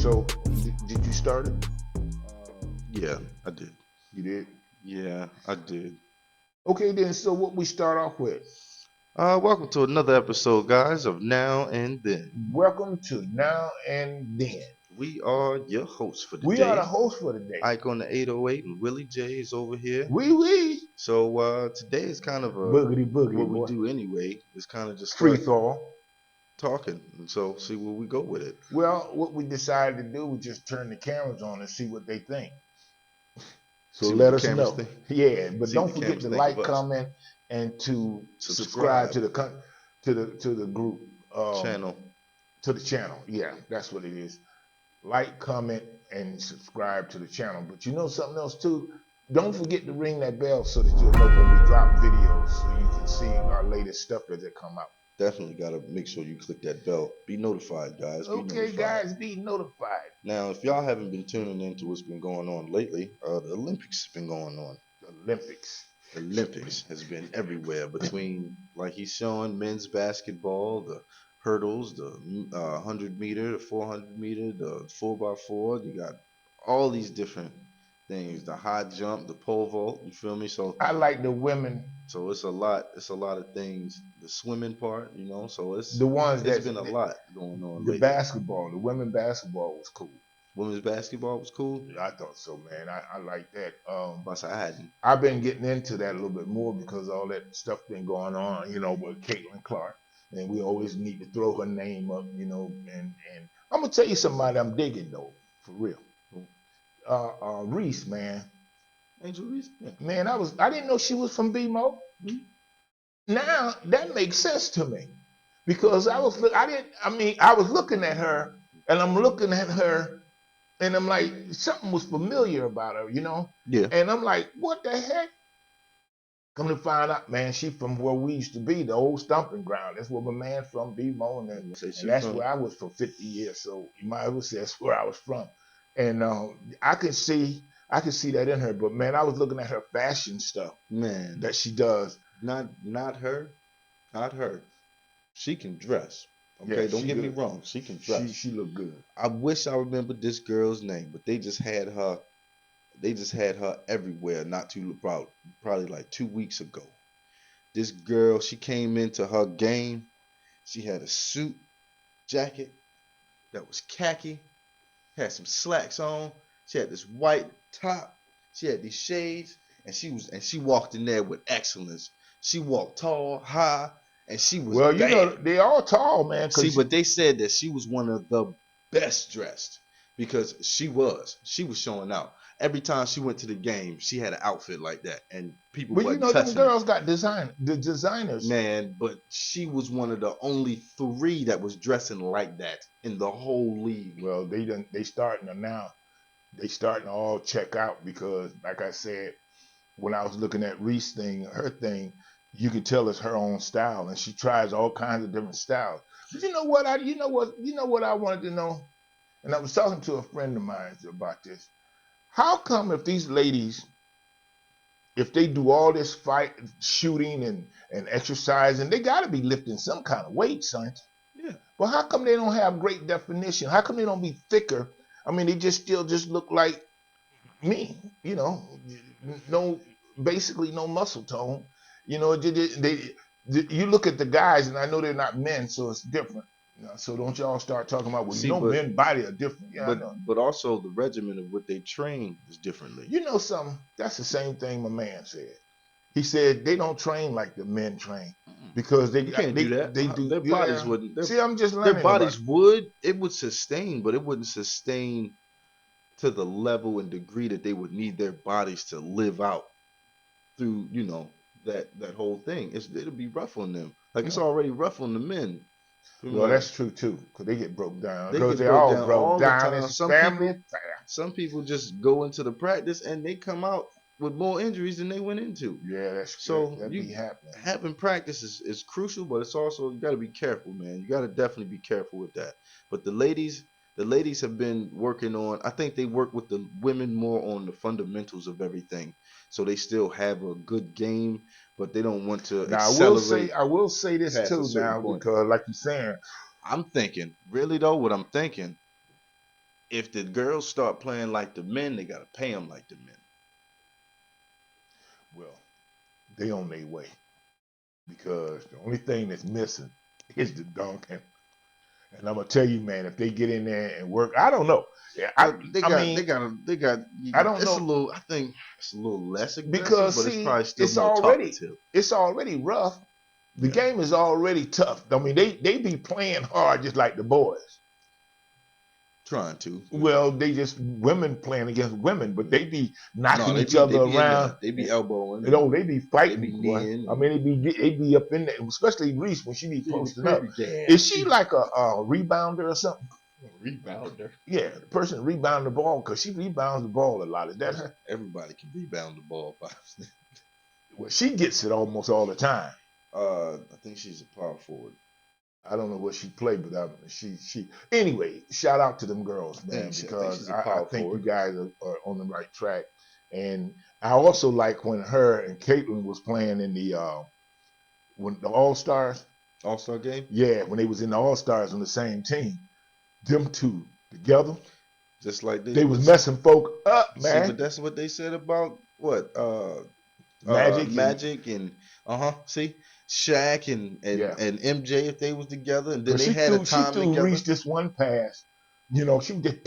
So, did you start it? Yeah, I did. You did. Yeah, I did. Okay, then. So, what we start off with? Welcome to another episode, guys, of Now and Then. Welcome to Now and Then. We are your hosts for the We day. are the host for the day. Ike on the 808 and Willie J is over here. Wee. So today is kind of a Boogity what boy. we do anyway. Is kind of just Free start throw. talking, and so see where we go with it. Well, what we decided to do was just turn the cameras on and see what they think. So See what let the us cameras know. think? Yeah, but See what don't the forget cameras to think like, of us. comment, and to Subscribe. subscribe to the group Channel. to the channel. Yeah, that's what it is. Like, comment, and subscribe to the channel. But you know something else too? Don't forget to ring that bell so that you'll know when we drop videos, so you can see our latest stuff as it come out. Definitely got to make sure you click that bell. Be notified, guys. Be Okay, notified. guys, be notified. Now, if y'all haven't been tuning into what's been going on lately, the Olympics have been going on. The Olympics has been everywhere between, like he's showing, men's basketball, the hurdles, the 100 meter, the 400 meter, the 4x4. You got all these different things, the high jump, the pole vault. You feel me? So I like the women. So it's a lot. It's a lot of things. The swimming part, you know. So it's The ones it's that been a lot going on the lately. basketball, the women basketball was cool. Women's basketball was cool. Yeah, I thought so, man. I like that. I hadn't. I've been getting into that a little bit more because all that stuff been going on, you know, with Caitlin Clark, and we always need to throw her name up, you know. And I'm gonna tell you somebody I'm digging though, for real. Reese, man. Angel Reese. Yeah. Man, I didn't know she was from BMO. Mm-hmm. Now that makes sense to me because I was looking at her and I'm looking at her and I'm like, something was familiar about her, you know? Yeah. And I'm like, what the heck? Come to find out, man, she from where we used to be, the old stomping ground. That's where my man from, BMO, and that's where I was for 50 years. So you might as well say that's where I was from. And I could see that in her. But man, I was looking at her fashion stuff, man, that she does. Not her. She can dress. Okay, Yeah, don't get me wrong. She can dress. She look good. I wish I remembered this girl's name, but they just had her. They just had her everywhere. Not too probably like 2 weeks ago. This girl, she came into her game. She had a suit jacket that was khaki, had some slacks on. She had this white top. She had these shades, and she walked in there with excellence. She walked tall, high, and she was well, bad. you know, they all tall, man. See, but they said that she was one of the best dressed because she was showing out. Every time she went to the game, she had an outfit like that, and people. Well, you know, them girls it. got the designers. Man, but she was one of the only 3 that was dressing like that in the whole league. Well, they starting to now. They starting to all check out because, like I said, when I was looking at Reese thing, her thing, you could tell it's her own style, and she tries all kinds of different styles. But you know what I wanted to know, and I was talking to a friend of mine about this. How come if these ladies, if they do all this fight, shooting and exercising, they got to be lifting some kind of weight, son. Yeah. Well, how come they don't have great definition? How come they don't be thicker? I mean, they still look like me, you know, basically no muscle tone. You know, you look at the guys, and I know they're not men, so it's different. You know, so don't y'all start talking about, well, men body are different. Yeah, but also the regimen of what they train is differently. You know something? That's the same thing my man said. He said they don't train like the men train because they can't do that. They do their bodies wouldn't. See, I'm just learning. Their bodies would. It would sustain, but it wouldn't sustain to the level and degree that they would need their bodies to live out through, you know, that whole thing. It'll be rough on them. Like it's already rough on the men. Well, that's true too, because they get broke down. Because they all broke down. It's family. Some people just go into the practice and they come out with more injuries than they went into. Yeah, that's so. That be happening. Having practice is crucial, but it's also, you got to be careful, man. You got to definitely be careful with that. But the ladies have been working on. I think they work with the women more on the fundamentals of everything. So they still have a good game, but they don't want to accelerate. I will say this too now, because like you're saying, I'm thinking, really though, what I'm thinking, if the girls start playing like the men, they gotta pay them like the men. Well, they on their way because the only thing that's missing is the dunking. And I'm gonna tell you, man, if they get in there and work, I don't know. Yeah, But they I got, mean, they got. I don't It's a know little. I think it's a little less aggressive, because but it's see, probably still more talkative. it's already rough. The Yeah, game is already tough. I mean, they be playing hard just like the boys. trying to. Well, they just women playing against women, but they be No, knocking they each be other in around. there. They be elbowing. You know, they be They fighting, be boy. kneeing. I mean, they be up in there, especially Reese when she be posting up. Yeah. Is she like a rebounder or something? Rebounder? Yeah, the person rebound the ball because she rebounds the ball a lot. Is that her? Everybody can rebound the ball. Well, she gets it almost all the time. I think she's a power forward. I don't know what she played, but she. Anyway, shout out to them girls, man, she's because a I power think you forward. guys are on the right track. And I also like when her and Caitlin was playing in the when the All Stars. All-Star game? Yeah, when they was in the All Stars on the same team, them two together, Just like they was messing folk up, See, man. but that's what they said about what Magic and see Shaq and Yeah. and MJ if they was together and then Because they had a time she threw together. Reese this one pass. You know, she was just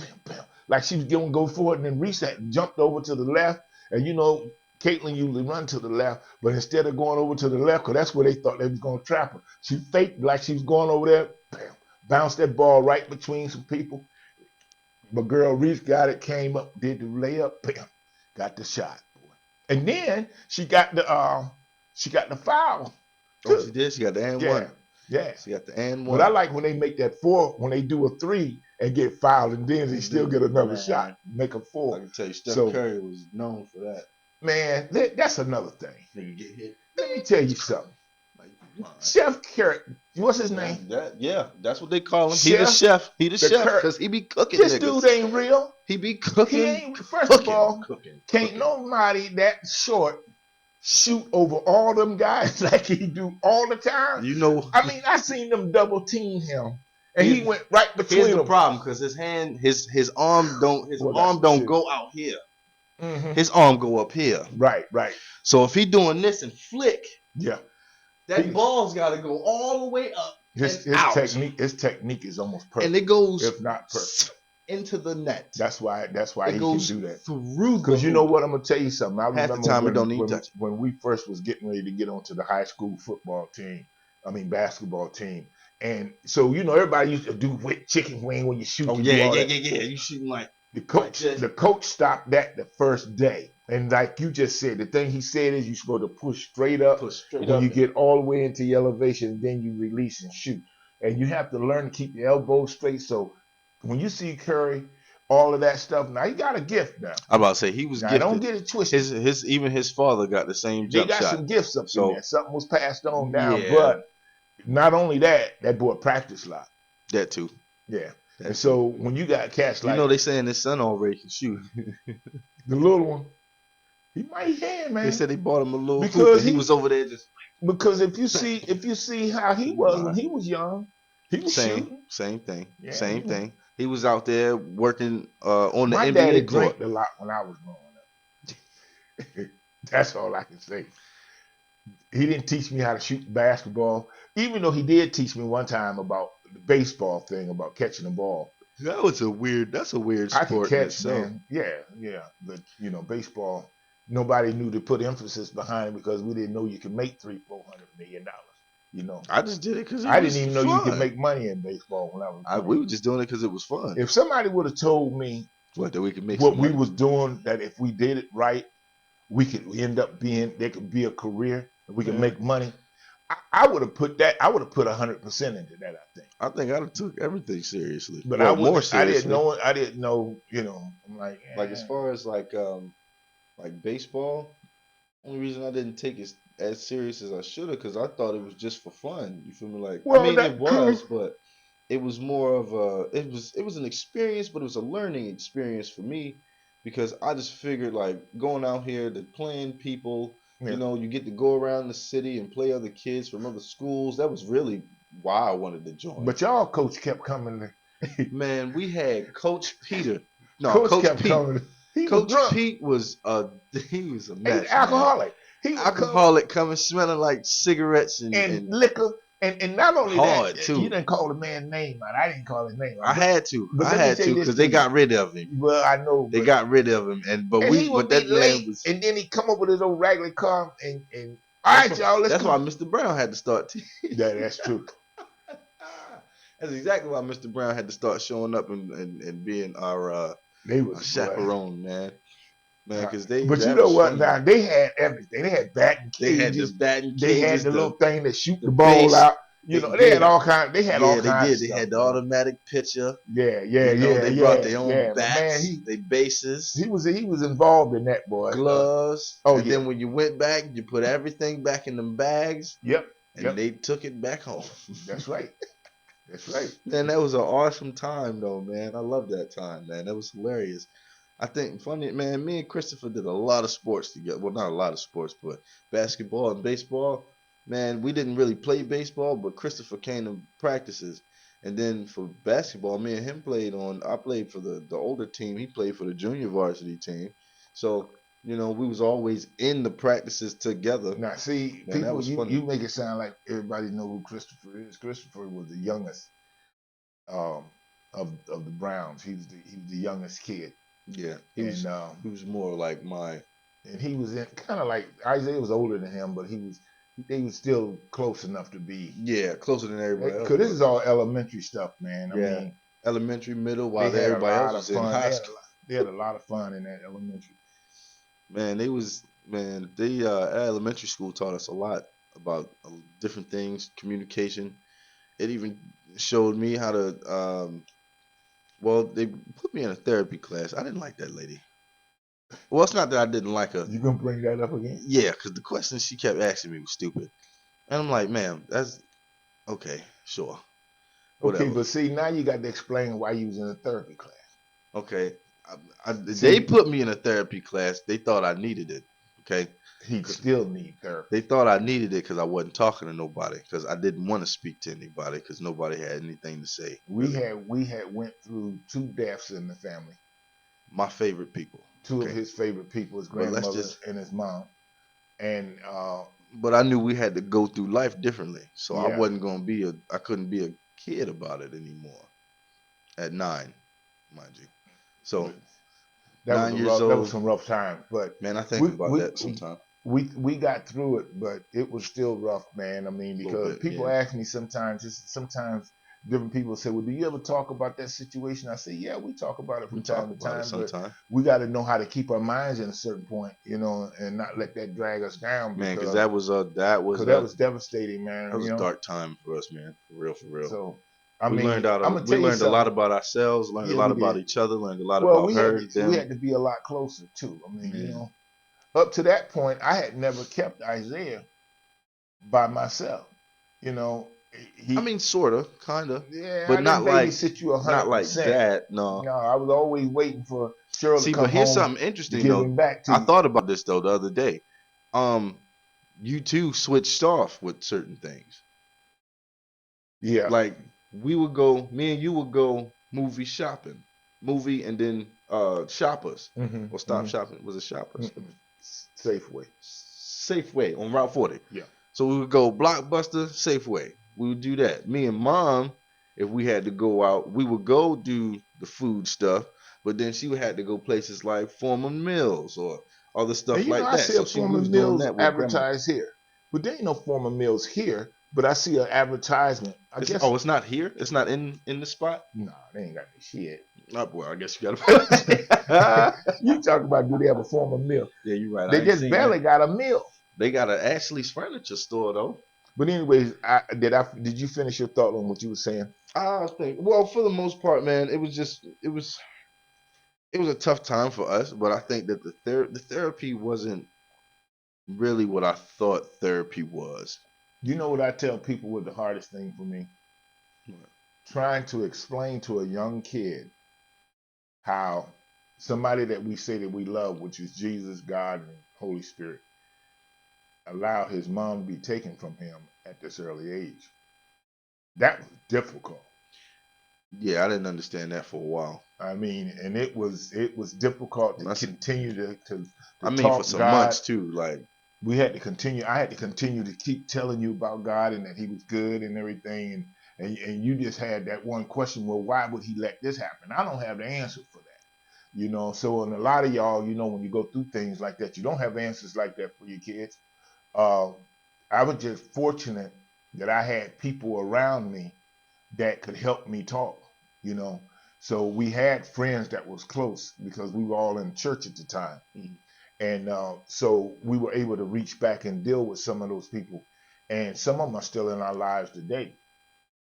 like she was going to go for it, and then Reese had jumped over to the left. And you know, Caitlin usually run to the left, but instead of going over to the left, because that's where they thought they was going to trap her, she faked like she was going over there, bam, bounced that ball right between some people. But girl, Reese got it, came up, did the layup, bam, got the shot. And then she got the foul. Oh, she did. She got the and Yeah. one. Yeah. She got the and one. But I like when they make that 4, when they do a 3 and get fouled, and then they still get another shot, make a 4. I can tell you, Steph So- Curry was known for that. Man, that's another thing. Nigga get hit. Let me tell you something. Like, you lying. Chef Curry, what's his name? That's what they call him. He the Chef? chef. He the chef Curry. because he be cooking This niggas. dude ain't real. He be cooking. He ain't. First of all, cooking. can't nobody that short shoot over all them guys like he do all the time. You know. I mean, I seen them double team him, and he went right Here's between the them. problem, because his hand, his arm don't, Well, arm that's don't true. go out here. Mhm. His arm go up here. Right. So if he doing this and flick, Yeah. that ball's got to go all the way up His and out, technique is almost perfect, and it goes if not perfect. into the net. That's why it he can goes do that. through. Because you know what, I'm gonna tell you something. I Half the remember time it don't need touch. when we first was getting ready to get onto the high school basketball team, and so you know everybody used to do with chicken wing when you shoot. Oh yeah. You shooting like The coach stopped that the first day, and like you just said, the thing he said is you're supposed to push straight up. When you get all the way into your elevation, then you release and shoot. And you have to learn to keep your elbows straight. So when you see Curry, all of that stuff, now he got a gift now. I'm about to say he was Now, gifted. don't get it twisted. Even his father got the same They jump got shot. some gifts up So- in there. Something was passed on down. Yeah. But not only that boy practiced a lot. That too. Yeah. That And so when you got cats you like know they saying his son already can shoot. the little one, he might can, man. They said they bought him a little Because hoop and he he- was over there just Because if you see how he was when he was young, he was shooting. same thing. Yeah, Same yeah. thing. He was out there working on the My daddy NBA court. drank a lot when I was growing up. That's all I can say. He didn't teach me how to shoot basketball, even though he did teach me one time about the baseball thing, about catching the ball. That's a weird I can sport in catch, itself. man. Yeah. But baseball, nobody knew to put emphasis behind it because we didn't know you could make $300-400 million. I just did it because I didn't even know you could make money in baseball when I was. We growing were just doing it because it was fun. If somebody would have told me That we could make what some we money. was doing, that if we did it right, we could end up there could be a career, and we could Yeah. make money. I would have put 100% into that. I think. I think I'd have took everything seriously. But Well, I more wouldn't- seriously. I didn't know. I'm like, Like as far as like baseball, only reason I didn't take it as serious as I should have because I thought it was just for fun. You feel me? Like Well, I mean, that it was, but it was more of it was an experience, but it was a learning experience for me because I just figured like going out here to playing people. Yeah. You know, you get to go around the city and play other kids from other schools. That was really why I wanted to join. But y'all coach kept coming Man, we had Coach Peter. No, Coach Coach kept Pete. coming. He was Coach drunk. Pete was he was a He's mess, man. alcoholic. He would come Alcoholic coming smelling like cigarettes and and liquor, and not only that, hard you too. didn't call the man's name out. I didn't call his name I out. had to. But I let me had say to this because to they you. got rid of him. Well, I know, They but got rid of him, and and he would but be that man late, was. and then he'd come up with his old raggedy car, and all That's right, why. y'all, let's That's why go. Mr. Brown had to start. Yeah, that's true. That's exactly why Mr. Brown had to start showing up and being They our was boy. chaperone, man. Man, because But you that know was what? funny. Now they had everything. They had batting They had the cages. batting They had cages, the little thing that shoot the the ball base. out. You know, they had Yeah, all kind. They had all they kinds of did. They stuff, had the man. automatic pitcher. Yeah. They brought their own But man, bats, they bases, he was involved in that, boy. gloves, Oh and yeah. then when you went back, you put everything back in them bags, Yep. and they took it back home. That's right. That's right. Man, that was an awesome time, though, man. I love that time, man. That was hilarious. I think funny, man. Me and Christopher did a lot of sports together. Well, not a lot of sports, but basketball and baseball. Man, we didn't really play baseball, but Christopher came to practices. And then for basketball, me and him played on. I played for the older team. He played for the junior varsity team. So we was always in the practices together. Now, see, Man, that people, was you funny. you make it sound like everybody know who Christopher is. Christopher was the youngest um, of the Browns. He was the youngest kid, Yeah, and he was more like my. and he was in kind of like Isaiah was older than him, but they was still close enough to be. Yeah, closer than everybody else. Because this is all elementary stuff, man. Yeah. I mean, Elementary, middle, they while had a everybody else lot of was in fun. high school. They had a lot of fun in that elementary. Man, they elementary school taught us a lot about different things, communication. It even showed me how to well, they put me in a therapy class. I didn't like that lady. Well, it's not that I didn't like her. You gonna bring that up again? Yeah, because the questions she kept asking me was stupid. And I'm like, ma'am, that's okay, sure. Okay, Whatever. but see, now you got to explain why you was in a therapy class. Okay. They See, put me in a therapy class. They thought I needed it. Okay. he'd still need therapy. They thought I needed it because I wasn't talking to nobody, because I didn't want to speak to anybody, because nobody had anything to say. We had went through 2 deaths in the family. My favorite people. Two of his favorite people, his Well, grandmother and his mom. And But I knew we had to go through life differently, so I Yeah. wasn't gonna be I couldn't be a kid about it anymore. At 9, mind you. So that 9 was years that old. was some rough times. But Man, I think about that sometimes. we got through it, but it was still rough, man. I mean, because people ask me sometimes, different people say, well, do you ever talk about that situation? I say, yeah, we talk about it from time to time, but we got to know how to keep our minds in a certain point, and not let that drag us down. Man, because that was devastating, man. That was a dark time for us, man. For real. So, we learned a lot about ourselves, learned a lot about each other, learned a lot about her. We had to be a lot closer too. I mean, up to that point, I had never kept Isaiah by myself. I mean, sorta, kinda. Yeah, but I not like babysit you 100%. Not like that. No. No, I was always waiting for Cheryl to come home. See, but here's something interesting though. I thought about this though the other day. You two switched off with certain things. Yeah. Like me and you would go movie shopping, and then Shoppers or Stop Shopping. Was it Shoppers? Safeway on Route 40. Yeah. So we would go Blockbuster, Safeway. We would do that. Me and Mom, if we had to go out, we would go do the food stuff, but then she would have to go places like Foreman Mills or other stuff like that. I see so a Foreman Mills advertised here, but there ain't no Foreman Mills here. But I see an advertisement. It's not here. It's not in the spot. No, they ain't got any shit. Oh boy, I guess you got. You talk about do they have a Foreman Mill? Yeah, you're right. They just barely got a mill. They got an Ashley's Furniture store though. But anyways, did you finish your thought on what you were saying? I think, well, for the most part, man, it was a tough time for us. But I think that the therapy wasn't really what I thought therapy was. You know what I tell people was the hardest thing for me? What? Trying to explain to a young kid how somebody that we say that we love, which is Jesus, God, and Holy Spirit, allowed his mom to be taken from him at this early age. That was difficult. Yeah, I didn't understand that for a while. I mean, and it was difficult to And that's, continue to I mean, for talk some God. months too. Like, We had to continue. I had to continue to keep telling you about God and that He was good and everything. And you just had that one question. Well, why would He let this happen? I don't have the answer for that. So and a lot of y'all, when you go through things like that, you don't have answers like that for your kids. Uh, I was just fortunate that I had people around me that could help me talk, you know. So we had friends that was close because we were all in church at the time. mm, And so we were able to reach back and deal with some of those people. And some of them are still in our lives today.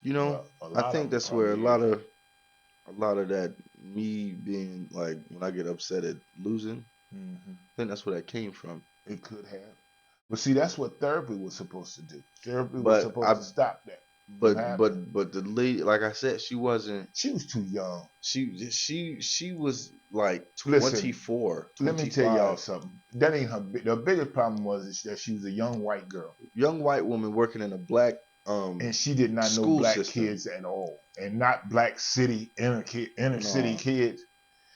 you know, Well, a I lot of think them that's where probably is. a lot of that, me being like, when I get upset at losing, Hmm. I think that's where that came from. It could have. But see, that's what therapy was supposed to do. Therapy was But supposed I to stop that from happening. but the lady, like I said, she wasn't. She was too young. She was like Listen, 24, let me tell y'all 25. something. That ain't her. The biggest problem was is that she was a young white girl, Young white woman working in a black and she did not know school black system. kids at all, and not black city inner city No, kids.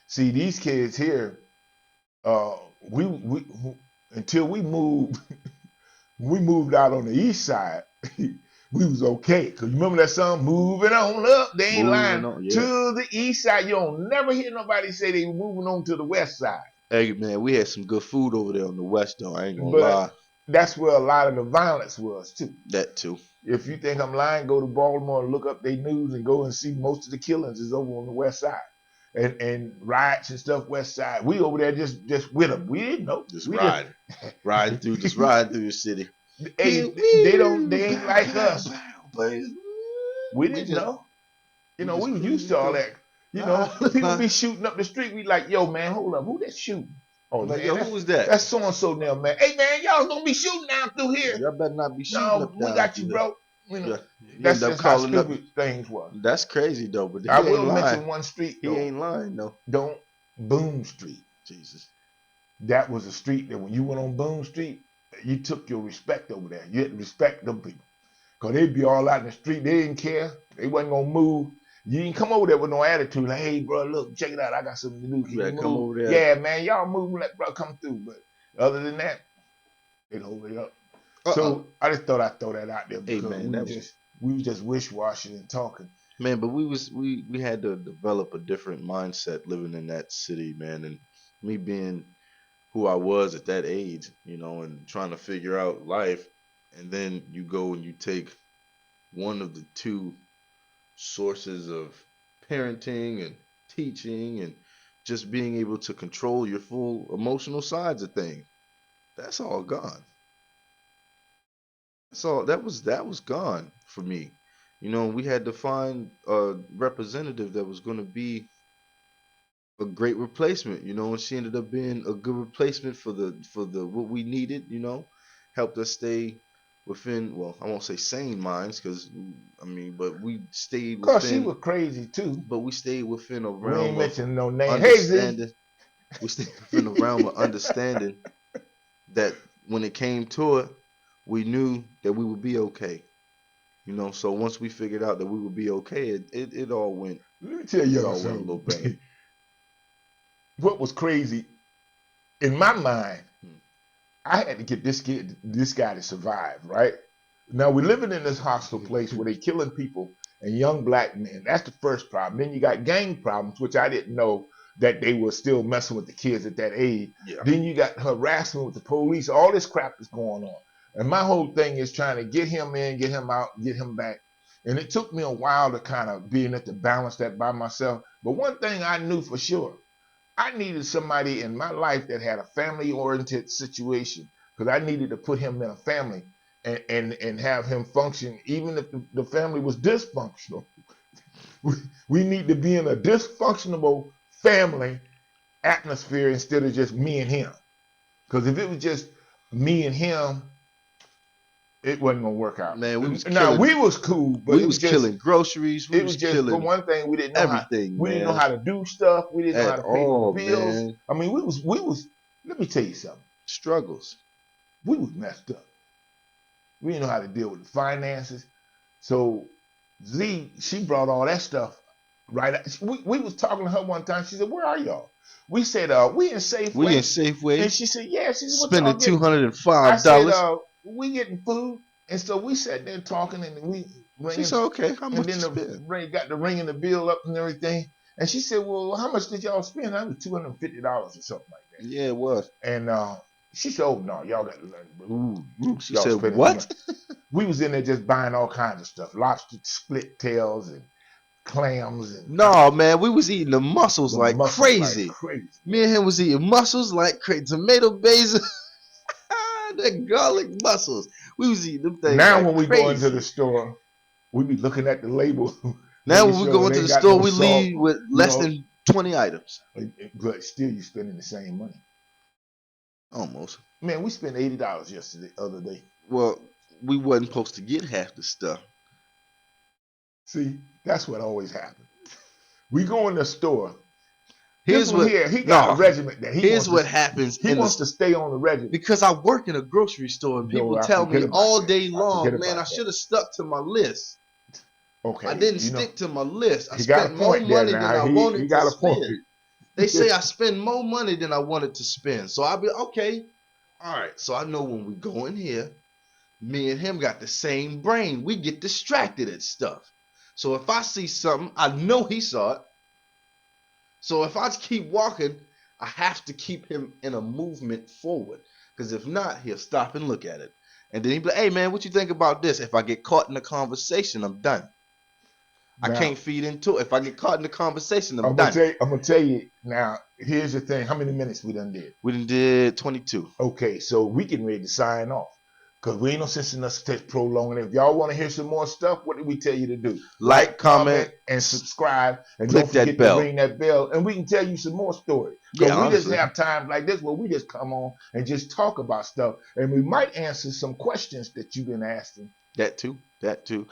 See, these kids here, uh, we until we moved, we moved out on the east side. We was okay. Cause you remember that song, "Moving On Up." They ain't lying. moving on. To Yeah. the east side, you don't never hear nobody say they were moving on to the west side. Hey man, we had some good food over there on the west though. I ain't gonna But lie. that's where a lot of the violence was too. That too. If you think I'm lying, go to Baltimore and look up their news and go and see most of the killings is over on the west side. And riots and stuff west side. We over there just with them. We didn't know. Just We just just riding through the city. hey, Pew, they ain't bow, like bow, us. bow, boys. We We didn't just know. we We just was used cruising to all through. that. People be shooting up the street. We like, yo, man, hold up, who that shooting? Oh Like, man, yo, who was that? that's so and so now, man. Hey man, y'all gonna be shooting down through here. Y'all better not be shooting No, up we down got you, through there. bro. Yeah. You That's end up just how calling up. stupid things was. That's crazy though, but I he ain't will lying. mention one street He though. ain't lying though. Don't Boone Street. Jesus. That was a street that when you went on Boone Street, you took your respect over there. You had to respect them people. Cause they'd be all out in the street. They didn't care. They wasn't gonna move. You didn't come over there with no attitude. Like, hey, bro, look, check it out. I got something to do. You Can you better come move? over there. Yeah, man, y'all move. Let bro come through. But other than that, they'd hold it up. So I just thought I'd throw that out there Hey because man, that was we were just wish washing and talking. man, but we had to develop a different mindset living in that city, man, and me being who I was at that age, and trying to figure out life, and then you go and you take one of the two sources of parenting and teaching and just being able to control your full emotional sides of things. That's all gone. So that was gone for me. We had to find a representative that was going to be a great replacement, and she ended up being a good replacement for the what we needed, helped us stay within, well, I won't say sane minds because I mean, but we stayed Cause she within was crazy too. a We ain't realm of mentioning no name. Hey Z. understanding. We stayed within a realm of understanding that when it came to it, we knew that we would be okay. So once we figured out that we would be okay, it all went Let me tell it y'all all went a little better. something. What was crazy in my mind, Hmm. I had to get this guy to survive, right? Now we're living in this hostile place where they killing people and young black men. That's the first problem. Then you got gang problems, which I didn't know that they were still messing with the kids at that age. Yeah. Then you got harassment with the police. All this crap is going on. And my whole thing is trying to get him in, get him out, get him back. And it took me a while to kind of being able to balance that by myself. But one thing I knew for sure, I needed somebody in my life that had a family oriented situation because I needed to put him in a family and have him function even if the family was dysfunctional. We need to be in a dysfunctional family atmosphere instead of just me and him. Because if it was just me and him, it wasn't gonna work out. Man, Now we was cool, but we was killing groceries, we it was was just for killing one thing everything, we didn't know man. how to do stuff. We didn't know how At to pay no all, bills. man. I mean, we was. Let me tell you something. Struggles. We was messed up. We didn't know how to deal with the finances. So Z, she brought all that stuff. Right. We was talking to her one time. She said, "Where are y'all?" We said, "We in Safeway." We in Safeway And she said, "Yeah." She said, "What y'all spending getting?" I said, $205. "We getting food." And so we sat there talking, and we She ringing, said, "Okay, how and much then you the spend?" ring got the ringing the bill up and everything. And she said, "Well, how much did y'all spend?" I was $250 or something like that. Yeah, it was. And she said, "Oh no, y'all got She y'all said, spending too much." "What?" We was in there just buying all kinds of stuff, lobster split tails and clams and No, man, we was eating the mussels the like mussels crazy. like crazy. Me and him was eating mussels like crazy. Tomato basil, that garlic mussels. We was eating them things Now like when we go into crazy. the store, we be looking at the label, Now making when we sure go it into ain't the got store, no we salt, leave with you less know. than 20 items. But still, you spending the same money. Almost. Man, we spent $80 yesterday, other day. Well, we wasn't supposed to get half the stuff. See, that's what always happens. We go in the store. Here's This one what here, he got a regiment that he here's wants what to, happens he wants to stay on the regiment. because I work in a grocery store and people I tell forget me about all that. day I long, forget man, about I that. should have stuck to my list. Okay, I didn't you know, stick to my list. I he got a spent more point there money than now. I He wanted to got a point. spend. They say I spend more money than I wanted to spend. So I'll be okay. All right. So I know when we go in here, me and him got the same brain. We get distracted at stuff. So if I see something, I know he saw it. So if I just keep walking, I have to keep him in a movement forward. Because if not, he'll stop and look at it. And then he'll be like, "Hey man, what you think about this?" If I get caught in the conversation, I'm done. I Now, can't feed into it. If I get caught in the conversation, I'm I'm done. gonna tell you now. Here's the thing: how many minutes we done did? We done did 22. Okay, so we getting ready to sign off because we ain't no sense in us prolonging it. If y'all want to hear some more stuff, what did we tell you to do? Like, comment, and subscribe, and click don't that forget bell. to ring that bell, and we can tell you some more stories. Yeah, Because we just honestly. have times like this where we just come on and just talk about stuff, and we might answer some questions that you've been asking. That too.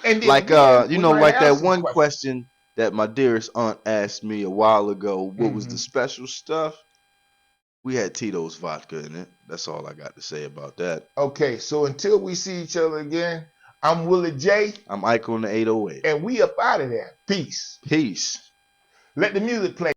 And then Like again, you we know, might like have that some one questions. question that my dearest aunt asked me a while ago. What was the special stuff? We had Tito's vodka in it. That's all I got to say about that. Okay, so until we see each other again, I'm Willie J. I'm Ike on the 808. And we up out of there. Peace. Peace. Let the music play.